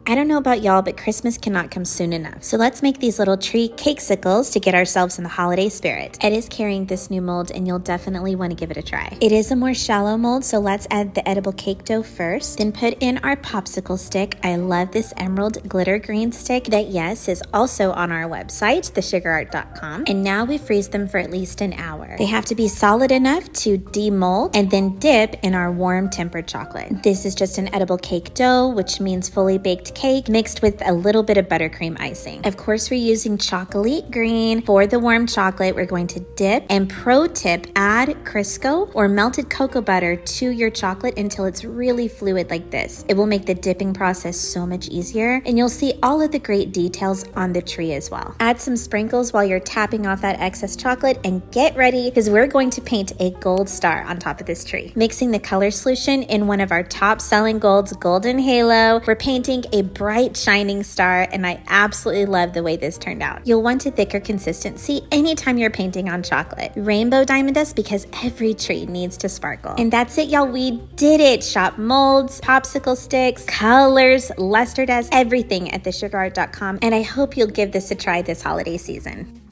I don't know about y'all, but Christmas cannot come soon enough. So let's make these little tree cakesicles to get ourselves in the holiday spirit. Ed is carrying this new mold and you'll definitely want to give it a try. It is a more shallow mold, so let's add the edible cake dough first. Then put in our popsicle stick. I love this emerald glitter green stick that, yes, is also on our website, thesugarart.com. And now we freeze them for at least an hour. They have to be solid enough to demold and then dip in our warm tempered chocolate. This is just an edible cake dough, which means fully baked cake mixed with a little bit of buttercream icing. Of course, we're using chocolate green. For the warm chocolate, we're going to dip, and pro tip, add Crisco or melted cocoa butter to your chocolate until it's really fluid like this. It will make the dipping process so much easier, and you'll see all of the great details on the tree as well. Add some sprinkles while you're tapping off that excess chocolate and get ready because we're going to paint a gold star on top of this tree. Mixing the color solution in one of our top selling golds, Golden Halo, we're painting a bright shining star, and I absolutely love the way this turned out. You'll want a thicker consistency anytime you're painting on chocolate. Rainbow diamond dust because every tree needs to sparkle. And that's it, y'all. We did it. Shop molds, popsicle sticks, colors, luster dust, everything at thesugarart.com, and I hope you'll give this a try this holiday season.